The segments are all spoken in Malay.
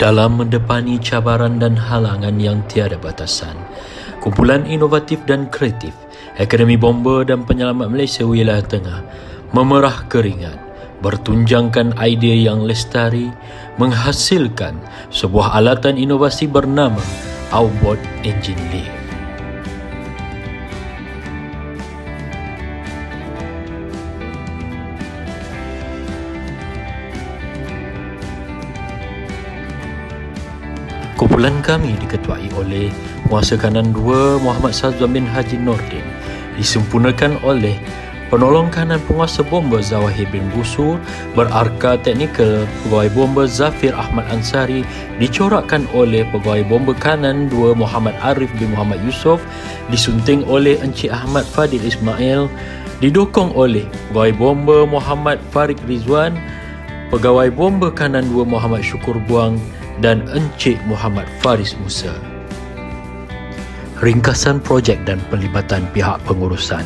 Dalam mendepani cabaran dan halangan yang tiada batasan, kumpulan inovatif dan kreatif Akademi Bomba dan Penyelamat Malaysia Wilayah Tengah memerah keringat, bertunjangkan idea yang lestari, menghasilkan sebuah alatan inovasi bernama Outboard Engine Lift. Kumpulan kami diketuai oleh Penguasa Kanan 2 Muhammad Sazwan bin Haji Nordin, disempurnakan oleh Penolong Kanan Penguasa Bomba Zawahir bin Busur, berarka teknikal Pegawai Bomba Zafir Ahmad Ansari, dicorakkan oleh Pegawai Bomba Kanan 2 Muhammad Arif bin Muhammad Yusof, disunting oleh Encik Ahmad Fadil Ismail, didokong oleh Pegawai Bomba Muhammad Farid Rizwan, Pegawai Bomba Kanan 2 Muhammad Syukur Buang dan Encik Muhammad Faris Musa. Ringkasan projek dan pelibatan pihak pengurusan,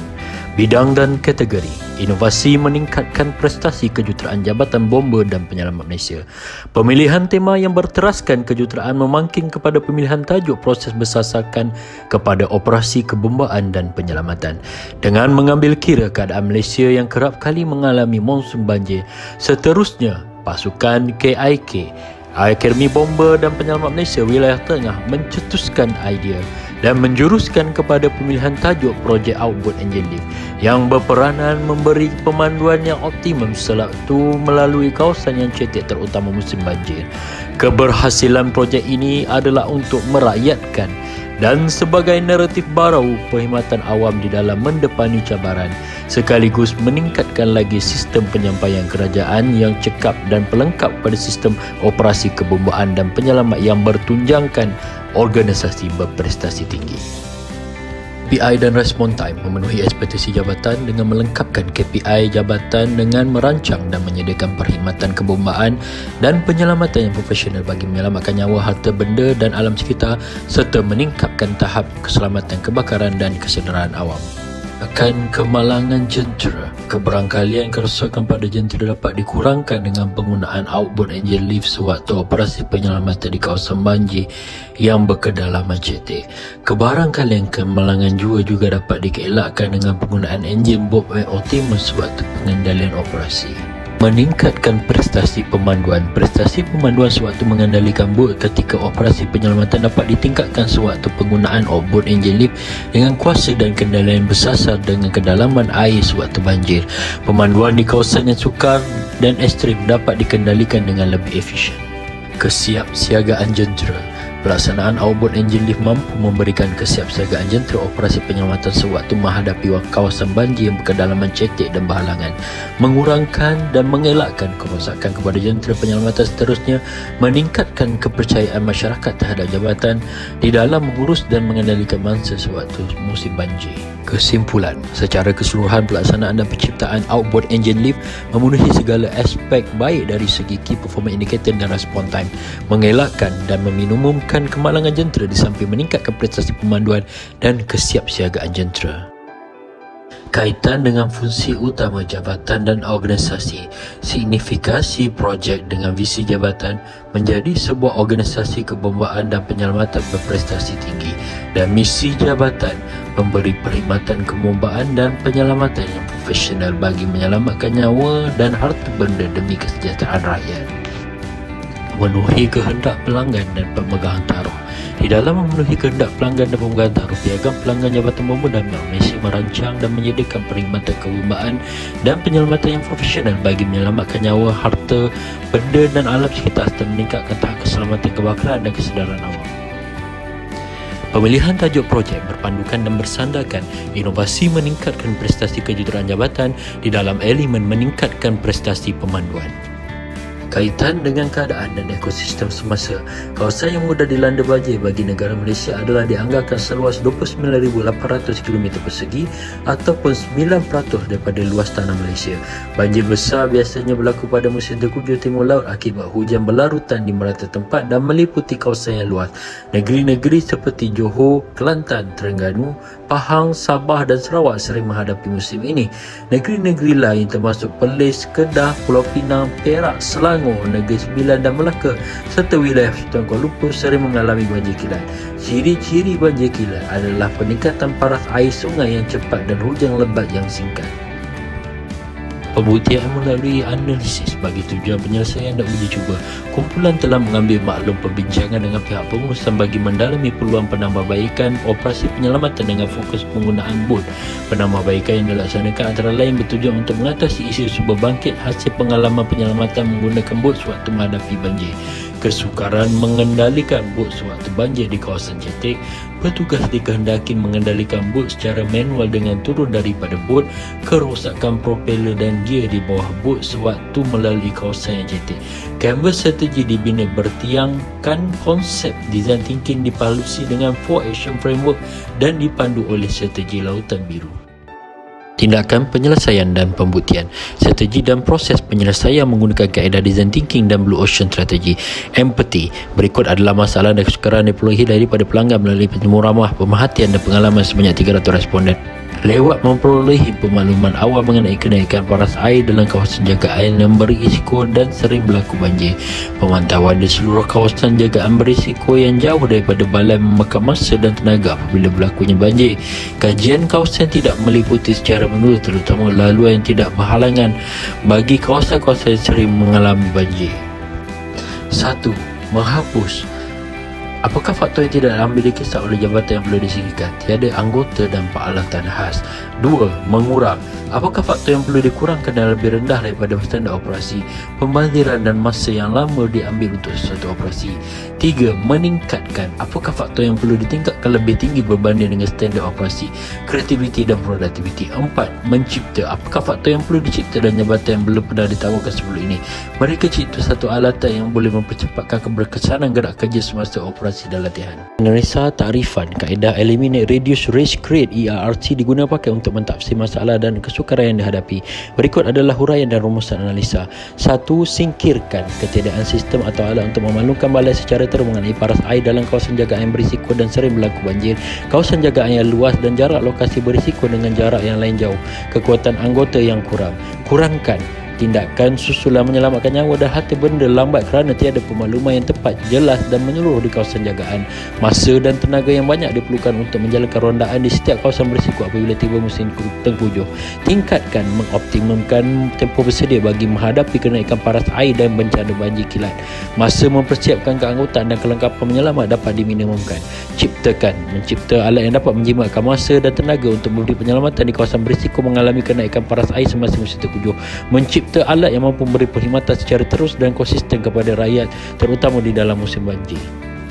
bidang dan kategori, inovasi meningkatkan prestasi kejuruteraan Jabatan Bomba dan Penyelamat Malaysia. Pemilihan tema yang berteraskan kejuruteraan memangking kepada pemilihan tajuk proses bersasarkan kepada operasi kebombaan dan penyelamatan. Dengan mengambil kira keadaan Malaysia yang kerap kali mengalami monsun banjir, seterusnya pasukan KIK Akademi Bomba dan Penyelamat Malaysia Wilayah Tengah mencetuskan idea dan menjuruskan kepada pemilihan tajuk projek Outboard Engine Lift yang berperanan memberi pemanduan yang optimum sewaktu melalui kawasan yang cetek terutama musim banjir. Keberhasilan projek ini adalah untuk merakyatkan dan sebagai naratif baru perkhidmatan awam di dalam mendepani cabaran, sekaligus meningkatkan lagi sistem penyampaian kerajaan yang cekap dan pelengkap pada sistem operasi kebombaan dan penyelamat yang bertunjangkan organisasi berprestasi tinggi. KPI dan respon time memenuhi ekspektasi jabatan dengan melengkapkan KPI jabatan dengan merancang dan menyediakan perkhidmatan kebombaan dan penyelamatan yang profesional bagi menyelamatkan nyawa, harta benda dan alam sekitar serta meningkatkan tahap keselamatan kebakaran dan kesedaran awam. Akan kemalangan jentera, keberangkalian kerosakan pada jentera dapat dikurangkan dengan penggunaan outboard engine lift sewaktu operasi penyelamatan di kawasan banjir yang berkedalaman cetek. Keberangkalian kemalangan jua juga dapat dielakkan dengan penggunaan enjin bob yang optimal sewaktu pengendalian operasi. Meningkatkan prestasi pemanduan. Prestasi pemanduan sewaktu mengendalikan bot ketika operasi penyelamatan dapat ditingkatkan sewaktu penggunaan outboard engine lift dengan kuasa dan kendalian bersasar dengan kedalaman air sewaktu banjir. Pemanduan di kawasan yang sukar dan ekstrim dapat dikendalikan dengan lebih efisien. Kesiapsiagaan jentera. Pelaksanaan outboard engine lift mampu memberikan kesiapsiagaan jentera operasi penyelamatan sewaktu menghadapi kawasan banjir yang berkedalaman cetek dan berhalangan, mengurangkan dan mengelakkan kerosakan kepada jentera penyelamatan, seterusnya meningkatkan kepercayaan masyarakat terhadap jabatan di dalam mengurus dan mengendalikan mangsa sewaktu musim banjir. Kesimpulan, secara keseluruhan pelaksanaan dan penciptaan outboard engine lift memenuhi segala aspek baik dari segi key performance indicator dan respon time, mengelakkan dan meminimumkan kemalangan jentera di samping meningkatkan prestasi pemanduan dan kesiapsiagaan jentera. Kaitan dengan fungsi utama jabatan dan organisasi, signifikasi projek dengan visi jabatan menjadi sebuah organisasi kebombaan dan penyelamatan berprestasi tinggi, dan misi jabatan memberi perkhidmatan kebombaan dan penyelamatan yang profesional bagi menyelamatkan nyawa dan harta benda demi kesejahteraan rakyat. Memenuhi kehendak pelanggan dan pemegang taruh. Di dalam memenuhi kehendak pelanggan dan pemegang taruh, piagam pelanggan Jabatan Bomba dan Malaysia merancang dan menyediakan perkhidmatan kebombaan dan penyelamatan yang profesional bagi menyelamatkan nyawa, harta benda dan alam sekitar serta meningkatkan tahap keselamatan kebakaran dan kesedaran awam. Pemilihan tajuk projek berpandukan dan bersandarkan inovasi meningkatkan prestasi kejuruteraan jabatan di dalam elemen meningkatkan prestasi pemanduan. Kaitan dengan keadaan dan ekosistem semasa, kawasan yang mudah dilanda banjir bagi negara Malaysia adalah dianggarkan seluas 29,800 km persegi ataupun 9% daripada luas tanah Malaysia. Banjir besar biasanya berlaku pada musim tengkujuh timur laut akibat hujan berlarutan di merata tempat dan meliputi kawasan yang luas. Negeri-negeri seperti Johor, Kelantan, Terengganu, Pahang, Sabah dan Sarawak sering menghadapi musim ini. Negeri-negeri lain termasuk Perlis, Kedah, Pulau Pinang, Perak, Selangor Selangor, Negeri Sembilan dan Melaka serta wilayah Sultan Kuala Lumpur sering mengalami banjir kilat. Ciri-ciri banjir kilat adalah peningkatan paras air sungai yang cepat dan hujan lebat yang singkat. Pembuktian melalui analisis bagi tujuan penyelesaian dan uji cuba. Kumpulan telah mengambil maklum perbincangan dengan pihak pengurusan bagi mendalami peluang penambahbaikan operasi penyelamatan dengan fokus penggunaan bot. Penambahbaikan yang dilaksanakan antara lain bertujuan untuk mengatasi isu sumber bangkit hasil pengalaman penyelamatan menggunakan bot sewaktu menghadapi banjir. Kesukaran mengendalikan bot sewaktu banjir di kawasan Cetek. Petugas dikehendaki mengendalikan bot secara manual dengan turun daripada bot, kerosakan propeller dan gear di bawah bot sewaktu melalui kawasan yang cetek. Canvas strategi dibina bertiangkan konsep design thinking dipalusi dengan 4 action framework dan dipandu oleh strategi Lautan Biru. Tindakan penyelesaian dan pembuktian. Strategi dan proses penyelesaian menggunakan kaedah design thinking dan Blue Ocean strategi. Empathy. Berikut adalah masalah dan kesukaran diperolehi daripada pelanggan melalui penjemu ramah, pemerhatian dan pengalaman sebanyak 300 responden. Lewat memperolehi pemaluman awal mengenai kenaikan paras air dalam kawasan jagaan yang berisiko dan sering berlaku banjir. Pemantauan di seluruh kawasan jagaan berisiko yang jauh daripada balai memakan masa dan tenaga apabila berlakunya banjir. Kajian kawasan tidak meliputi secara menyeluruh terutama laluan yang tidak berhalangan bagi kawasan-kawasan yang sering mengalami banjir. 1. Menghapus. Apakah faktor yang tidak diambil kisah oleh jabatan yang perlu disingkirkan? Tiada anggota dan peralatan khas. 2. Mengurang. Apakah faktor yang perlu dikurangkan dan lebih rendah daripada standar operasi? Pembaziran dan masa yang lama diambil untuk sesuatu operasi. 3. Meningkatkan. Apakah faktor yang perlu ditingkatkan lebih tinggi berbanding dengan standar operasi? Kreativiti dan produktiviti. 4. Mencipta. Apakah faktor yang perlu dicipta dan jabatan yang belum pernah ditawarkan sebelum ini? Mereka cipta satu alatan yang boleh mempercepatkan keberkesanan gerak kerja semasa operasi dan latihan. Analisa takrifan. Kaedah Eliminate, Reduce, Risk, Create (ERRC) digunakan pakai untuk mentafsir masalah dan kesukaran yang dihadapi. Berikut adalah huraian dan rumusan analisa. 1. Singkirkan. Ketiadaan sistem atau alat untuk memaklumkan balai secara terus mengenai paras air dalam kawasan jagaan yang berisiko dan sering berlaku banjir. Kawasan jagaan yang luas dan jarak lokasi berisiko dengan jarak yang lain jauh. Kekuatan anggota yang kurang. Kurangkan. Tindakan susulan menyelamatkan nyawa dan harta benda lambat kerana tiada pemakluman yang tepat, jelas dan menyeluruh di kawasan jagaan. Masa dan tenaga yang banyak diperlukan untuk menjalankan rondaan di setiap kawasan berisiko apabila tiba musim tengkujuh. Tingkatkan mengoptimumkan tempoh bersedia bagi menghadapi kenaikan paras air dan bencana banjir kilat. Masa mempersiapkan keanggotaan dan kelengkapan menyelamat dapat diminimumkan. Ciptakan. Mencipta alat yang dapat menjimatkan masa dan tenaga untuk memberi penyelamatan di kawasan berisiko mengalami kenaikan paras air semasa musim tengkujuh. Mencipta alat yang mampu memberi perkhidmatan secara terus dan konsisten kepada rakyat terutama di dalam musim banjir.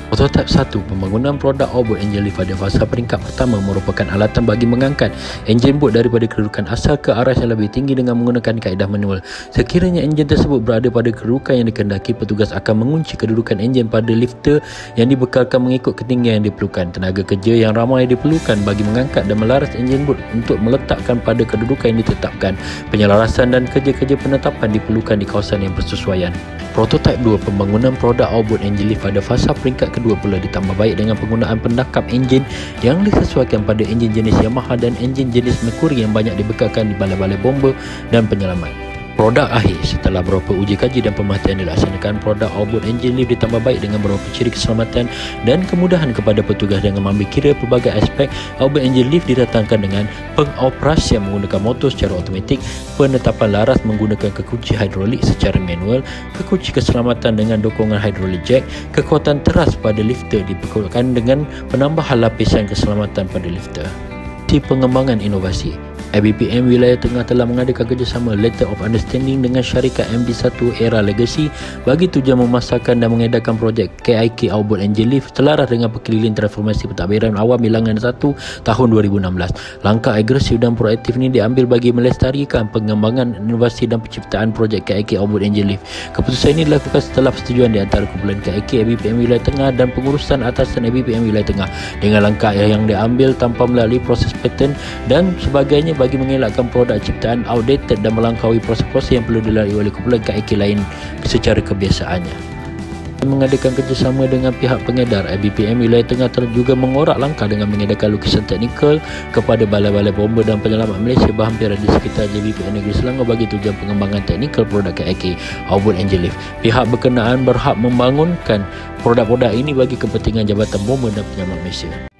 Prototip 1. Pembangunan produk outboard engine lift pada fasa peringkat pertama merupakan alatan bagi mengangkat enjin bot daripada kedudukan asal ke aras yang lebih tinggi dengan menggunakan kaedah manual. Sekiranya enjin tersebut berada pada kedudukan yang dikehendaki, petugas akan mengunci kedudukan enjin pada lifter yang dibekalkan mengikut ketinggian yang diperlukan. Tenaga kerja yang ramai diperlukan bagi mengangkat dan melaras enjin bot untuk meletakkan pada kedudukan yang ditetapkan. Penyelarasan dan kerja-kerja penetapan diperlukan di kawasan yang bersesuaian. Prototip 2. Pembangunan produk outboard engine lift pada fasa peringkat kedua pula ditambah baik dengan penggunaan pendakap enjin yang disesuaikan pada enjin jenis Yamaha dan enjin jenis Mercury yang banyak dibekalkan di balai-balai bomba dan penyelamat. Produk akhir. Setelah beberapa uji kaji dan pemerhatian dilaksanakan, produk outboard engine lift ditambah baik dengan beberapa ciri keselamatan dan kemudahan kepada petugas dengan mengambil kira pelbagai aspek. Outboard engine lift didatangkan dengan pengoperasian menggunakan motor secara automatik, penetapan laras menggunakan kekunci hidrolik secara manual, kekunci keselamatan dengan dokongan hidrolik jack, kekuatan teras pada lifter diperkuatkan dengan penambahan lapisan keselamatan pada lifter. Pengembangan inovasi. ABPM Wilayah Tengah telah mengadakan kerjasama Letter of Understanding dengan syarikat MD1 Era Legacy bagi tujuan memasarkan dan mengedarkan projek KIK Outboard Engine Lift selaras dengan Perkeliling Transformasi Pentadbiran Awam Bilangan 1 tahun 2016. Langkah agresif dan proaktif ini diambil bagi melestarikan pengembangan inovasi dan penciptaan projek KIK Outboard Engine Lift. Keputusan ini dilakukan setelah persetujuan di antara kumpulan KIK, ABPM Wilayah Tengah dan pengurusan atasan ABPM Wilayah Tengah dengan langkah yang diambil tanpa melalui proses paten dan sebagainya bagi mengelakkan produk ciptaan outdated dan melangkaui proses-proses yang perlu dilalui oleh kumpulan KIK lain secara kebiasaannya. mengadakan kerjasama dengan pihak pengedar. IBPM Wilayah Tengah juga mengorak langkah dengan mengedarkan lukisan teknikal kepada balai-balai bomba dan penyelamat Malaysia berhampiran di sekitar JBPM Negeri Selangor bagi tujuan pengembangan teknikal produk KIK Outboard Angel Lift. Pihak berkenaan berhak membangunkan produk-produk ini bagi kepentingan Jabatan Bomba dan Penyelamat Malaysia.